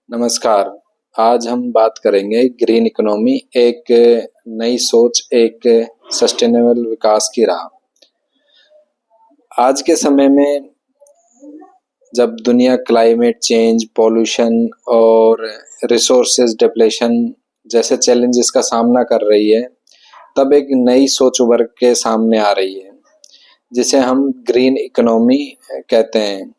नमस्कार। आज हम बात करेंगे ग्रीन इकोनॉमी, एक नई सोच, एक सस्टेनेबल विकास की राह। आज के समय में जब दुनिया क्लाइमेट चेंज, पॉल्यूशन और रिसोर्सेज डिप्लेशन जैसे चैलेंजेस का सामना कर रही है, तब एक नई सोच उभर के सामने आ रही है, जिसे हम ग्रीन इकोनॉमी कहते हैं।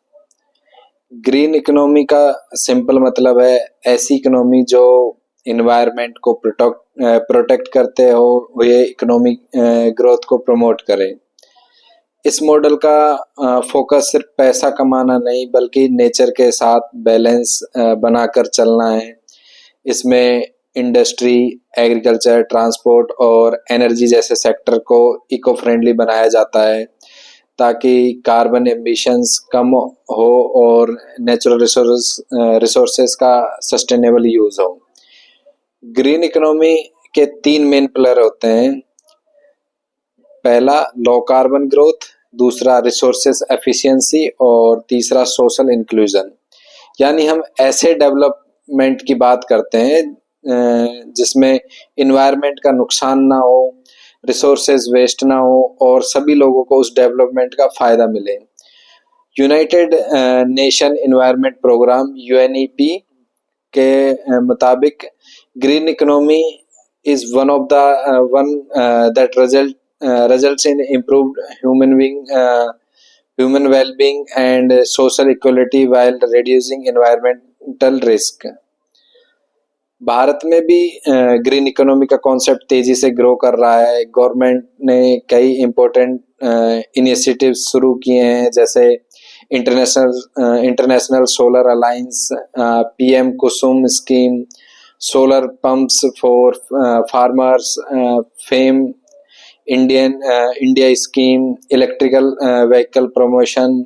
ग्रीन इकोनॉमी का सिंपल मतलब है ऐसी इकोनॉमी जो इन्वायरमेंट को प्रोटेक्ट करते हुए इकोनॉमिक ग्रोथ को प्रमोट करे। इस मॉडल का फोकस सिर्फ पैसा कमाना नहीं बल्कि नेचर के साथ बैलेंस बनाकर चलना है। इसमें इंडस्ट्री, एग्रीकल्चर, ट्रांसपोर्ट और एनर्जी जैसे सेक्टर को इको फ्रेंडली बनाया जाता है ताकि कार्बन एमिशंस कम हो और नेचुरल रिसोर्सेस का सस्टेनेबल यूज हो। ग्रीन इकोनॉमी के 3 मेन पिलर होते हैं। पहला लो कार्बन ग्रोथ, दूसरा रिसोर्सेस एफिशिएंसी और तीसरा सोशल इंक्लूजन। यानी हम ऐसे डेवलपमेंट की बात करते हैं जिसमें इन्वायरमेंट का नुकसान ना हो, रिसोर्सेज वेस्ट ना हो और सभी लोगों को उस डेवलपमेंट का फायदा मिले। United Nation Environment Programme UNEP के मुताबिक green economy is one that results in improved human well-being and social equality while reducing environmental risk। Bharat में भी ग्रीन इकोनॉमी का कॉन्सेप्ट तेजी से ग्रो कर रहा है। गवर्नमेंट ने कई इम्पोर्टेंट इनिशिएटिव्स शुरू किए हैं, जैसे international solar alliance, PM Kusum scheme, solar pumps for farmers, fame India scheme, electrical vehicle promotion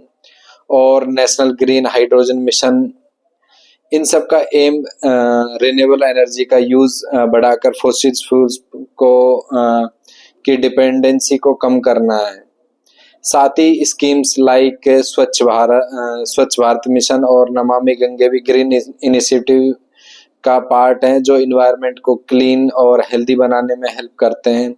और नेशनल ग्रीन हाइड्रोजन मिशन। इन सब का एम रिन्यूएबल एनर्जी का यूज बढ़ाकर फॉसिल फ्यूल्स को की डिपेंडेंसी को कम करना है। साथ ही स्कीम्स लाइक स्वच्छ भारत मिशन और नमामि गंगे भी ग्रीन इनिशिएटिव का पार्ट हैं, जो इन्वायरमेंट को क्लीन और हेल्दी बनाने में हेल्प करते हैं।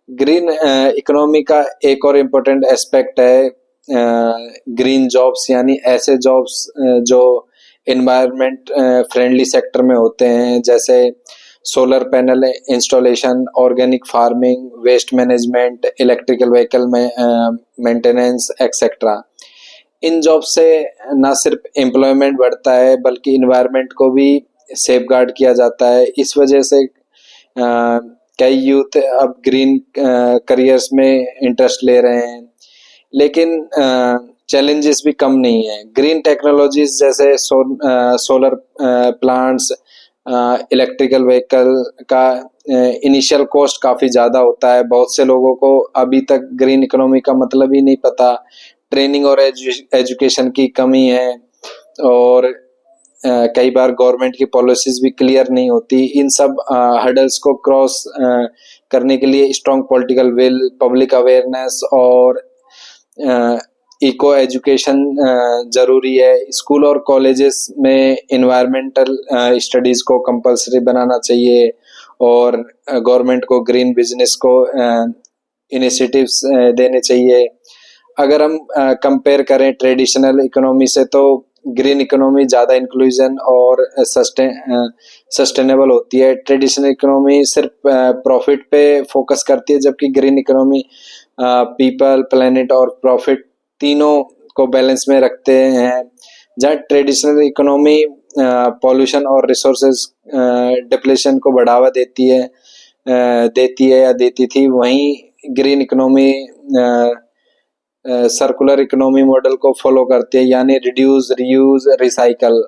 ग्रीन इकोनॉमी का एक और इम्पोर्टेंट एस्पेक्ट है ग्रीन जॉब्स, यानी ऐसे जॉब्स जो इन्वायरमेंट फ्रेंडली सेक्टर में होते हैं, जैसे solar panel installation, organic farming, waste management, electrical vehicle maintenance etcetera. इन जॉब से ना सिर्फ एम्प्लॉयमेंट बढ़ता है बल्कि इन्वायरमेंट को भी सेफगार्ड किया जाता है। इस वजह से कई यूथ अब ग्रीन करियर्स में इंटरेस्ट ले रहे हैं, लेकिन चैलेंजेस भी कम नहीं है। ग्रीन टेक्नोलॉजीज जैसे सोलर प्लांट्स, इलेक्ट्रिकल व्हीकल का इनिशियल कॉस्ट काफ़ी ज़्यादा होता है। बहुत से लोगों को अभी तक ग्रीन इकोनॉमी का मतलब ही नहीं पता। ट्रेनिंग और एजुकेशन की कमी है और कई बार गवर्नमेंट की पॉलिसीज भी क्लियर नहीं होती। इन सब हर्डल्स को क्रॉस करने के लिए strong political will, public awareness और इको एजुकेशन ज़रूरी है। स्कूल और कॉलेजेस में इन्वायरमेंटल स्टडीज़ को कंपलसरी बनाना चाहिए और गवर्नमेंट को ग्रीन बिजनेस को इनिशिएटिव्स देने चाहिए। अगर हम कंपेयर करें ट्रेडिशनल इकोनॉमी से, तो ग्रीन इकोनॉमी ज़्यादा इंक्लूजन और सस्टेनेबल होती है। ट्रेडिशनल इकोनॉमी सिर्फ प्रॉफिट पे फोकस करती है, जबकि ग्रीन इकोनॉमी पीपल, प्लेनेट और प्रॉफिट तीनों को बैलेंस में रखते हैं। जहाँ ट्रेडिशनल इकोनॉमी पॉल्यूशन और रिसोर्सेज डिप्लेशन को बढ़ावा देती है या देती थी, वहीं green economy circular economy model को फॉलो करती है, यानी रिड्यूस, रीयूज, रिसाइकल।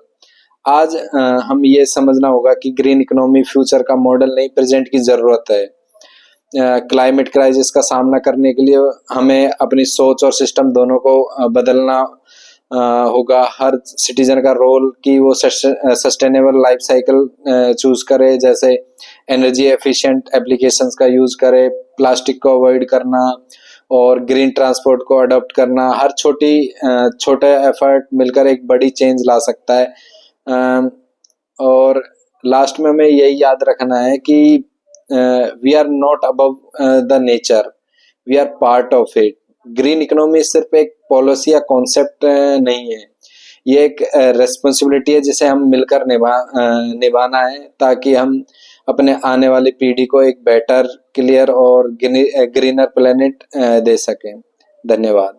आज हम ये समझना होगा कि ग्रीन इकोनॉमी फ्यूचर का मॉडल नहीं, प्रेजेंट की ज़रूरत है। क्लाइमेट क्राइसिस का सामना करने के लिए हमें अपनी सोच और सिस्टम दोनों को बदलना होगा। हर सिटीजन का रोल कि वो सस्टेनेबल लाइफ साइकिल चूज करे, जैसे एनर्जी एफिशिएंट एप्लीकेशंस का यूज करे, प्लास्टिक को अवॉइड करना और ग्रीन ट्रांसपोर्ट को अडॉप्ट करना। हर छोटा एफर्ट मिलकर एक बड़ी चेंज ला सकता है। और लास्ट में हमें यही याद रखना है कि we are not above the nature, we are part of it. Green economy सिर्फ एक पॉलिसी या कॉन्सेप्ट नहीं है, ये एक रेस्पॉन्सिबिलिटी है जिसे हम मिलकर निभाना है, ताकि हम अपने आने वाली पीढ़ी को एक बेटर, क्लियर और ग्रीनर प्लेनेट दे सकें। धन्यवाद।